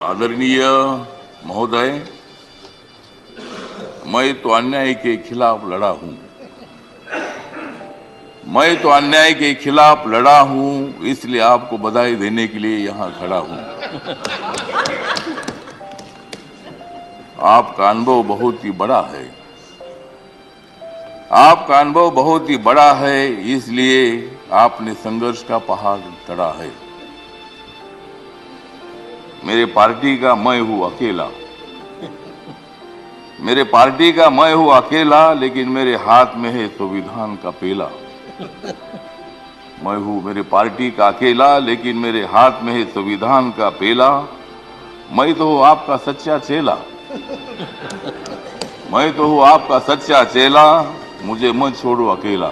आदरणीय महोदय, मैं तो अन्याय के खिलाफ लड़ा हूं। मैं तो अन्याय के खिलाफ लड़ा हूं, इसलिए आपको बधाई देने के लिए यहां खड़ा हूं। आपका अनुभव बहुत ही बड़ा है। आपका अनुभव बहुत ही बड़ा है, इसलिए आपने संघर्ष का पहाड़ चढ़ा है। मेरे पार्टी का मैं हूं अकेला। मेरे पार्टी का मैं हूं अकेला, लेकिन मेरे हाथ में है संविधान का पेला। मैं हूं मेरे पार्टी का अकेला, लेकिन मेरे हाथ में है संविधान का पेला। मैं तो हूं आपका सच्चा चेला। मैं तो हूं आपका सच्चा चेला, मुझे मत छोड़ो अकेला।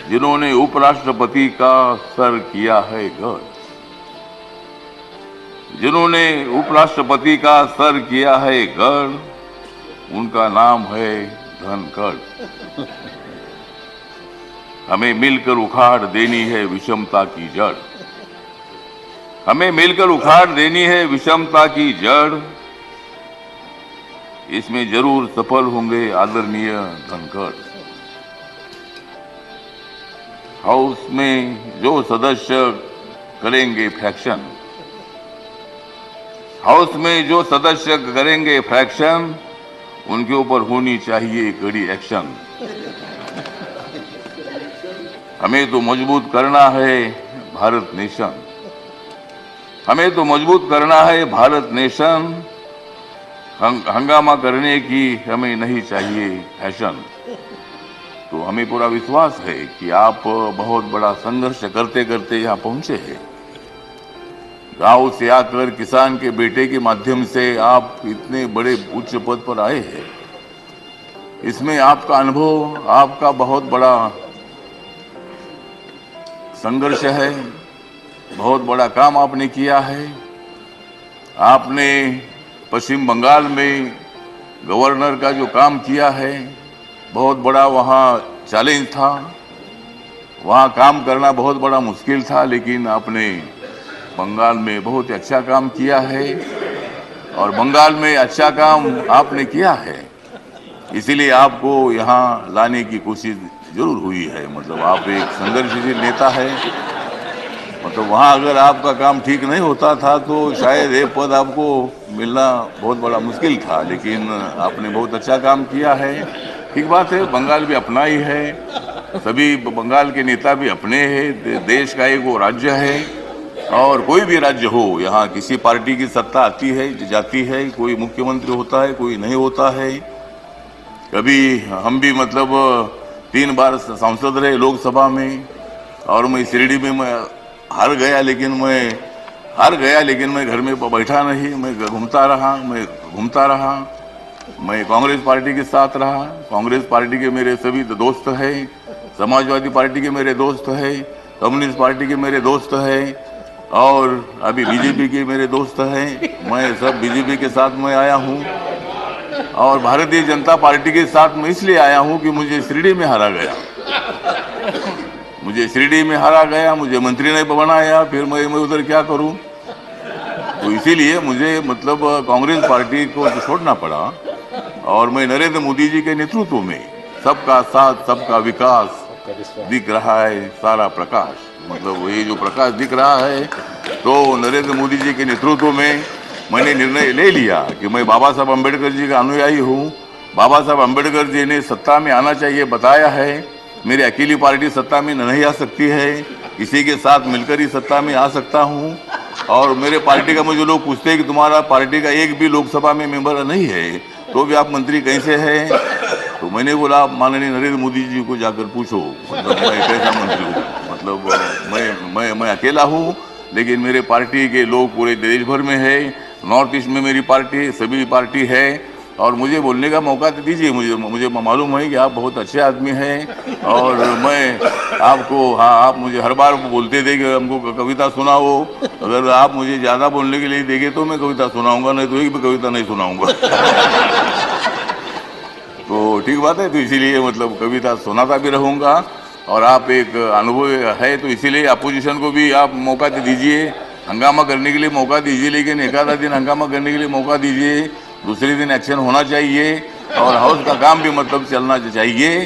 जिन्होंने उपराष्ट्रपति का सर किया है गढ़, जिन्होंने उपराष्ट्रपति का सर किया है गढ़, उनका नाम है धनखड़। हमें मिलकर उखाड़ देनी है विषमता की जड़। हमें मिलकर उखाड़ देनी है विषमता की जड़। इसमें जरूर सफल होंगे आदरणीय धनखड़। हाउस में जो सदस्य करेंगे फ्रैक्शन, हाउस में जो सदस्य करेंगे फ्रैक्शन, उनके ऊपर होनी चाहिए कड़ी एक्शन। हमें तो मजबूत करना है भारत नेशन। हमें तो मजबूत करना है भारत नेशन। हंगामा करने की हमें नहीं चाहिए फैशन। तो हमें पूरा विश्वास है कि आप बहुत बड़ा संघर्ष करते करते यहाँ पहुंचे हैं। गांव से आकर किसान के बेटे के माध्यम से आप इतने बड़े उच्च पद पर आए हैं। इसमें आपका अनुभव, आपका बहुत बड़ा संघर्ष है। बहुत बड़ा काम आपने किया है। आपने पश्चिम बंगाल में गवर्नर का जो काम किया है, बहुत बड़ा वहाँ चैलेंज था। वहाँ काम करना बहुत बड़ा मुश्किल था, लेकिन आपने बंगाल में बहुत अच्छा काम किया है। और बंगाल में अच्छा काम आपने किया है, इसीलिए आपको यहाँ लाने की कोशिश जरूर हुई है। मतलब आप एक संघर्षशील नेता है। मतलब वहाँ अगर आपका काम ठीक नहीं होता था तो शायद ये पद आपको मिलना बहुत बड़ा मुश्किल था, लेकिन आपने बहुत अच्छा काम किया है। ठीक बात है, बंगाल भी अपना ही है, सभी बंगाल के नेता भी अपने हैं। देश का एक वो राज्य है, और कोई भी राज्य हो, यहाँ किसी पार्टी की सत्ता आती है जाती है, कोई मुख्यमंत्री होता है, कोई नहीं होता है। कभी हम भी मतलब 3 बार सांसद रहे लोकसभा में, और मैं शिरडी में मैं हार गया, लेकिन मैं घर में बैठा नहीं, मैं घूमता रहा। मैं कांग्रेस पार्टी के साथ रहा। कांग्रेस पार्टी के मेरे सभी दोस्त हैं, समाजवादी पार्टी के मेरे दोस्त हैं, कम्युनिस्ट पार्टी के मेरे दोस्त हैं, और अभी बीजेपी के मेरे दोस्त हैं। मैं सब बीजेपी के साथ मैं आया हूँ, और भारतीय जनता पार्टी के साथ मैं इसलिए आया हूँ कि मुझे शिरडी में हारा गया। मुझे मंत्री नहीं बनाया, फिर मैं उधर क्या करूं। तो इसीलिए मुझे मतलब कांग्रेस पार्टी को छोड़ना पड़ा, और मैं नरेंद्र मोदी जी के नेतृत्व में सबका साथ सबका विकास दिख रहा है, सारा प्रकाश, मतलब ये जो प्रकाश दिख रहा है, तो नरेंद्र मोदी जी के नेतृत्व में मैंने निर्णय ले लिया कि मैं बाबा साहब अम्बेडकर जी का अनुयायी हूँ। बाबा साहब अम्बेडकर जी ने सत्ता में आना चाहिए बताया है। मेरी अकेली पार्टी सत्ता में नहीं आ सकती है, किसी के साथ मिलकर ही सत्ता में आ सकता हूँ। और मेरे पार्टी का मुझे लोग पूछते हैं कि तुम्हारा पार्टी का एक भी लोकसभा में मेंबर नहीं है, तो भी आप मंत्री कैसे हैं? तो मैंने बोला, आप माननीय नरेंद्र मोदी जी को जाकर पूछो, मतलब मैं कैसा मंत्री हूँ। मतलब मैं अकेला हूँ, लेकिन मेरे पार्टी के लोग पूरे देश भर में है। नॉर्थ ईस्ट में मेरी पार्टी, सभी पार्टी है, और मुझे बोलने का मौका दीजिए। मुझे मालूम है कि आप बहुत अच्छे आदमी हैं, और मैं आपको, हाँ, आप मुझे हर बार बोलते थे कि हमको कविता सुनाओ। अगर आप मुझे ज़्यादा बोलने के लिए देंगे तो मैं कविता सुनाऊंगा, नहीं तो एक भी कविता नहीं सुनाऊंगा। तो ठीक बात है, तो इसीलिए मतलब कविता सुनाता भी रहूँगा। और आप एक अनुभव है, तो इसीलिए अपोजिशन को भी आप मौका दीजिए, हंगामा करने के लिए मौका दीजिए, लेकिन एक आधा दिन हंगामा करने के लिए मौका दीजिए, दूसरे दिन एक्शन होना चाहिए और हाउस का काम भी मतलब चलना चाहिए।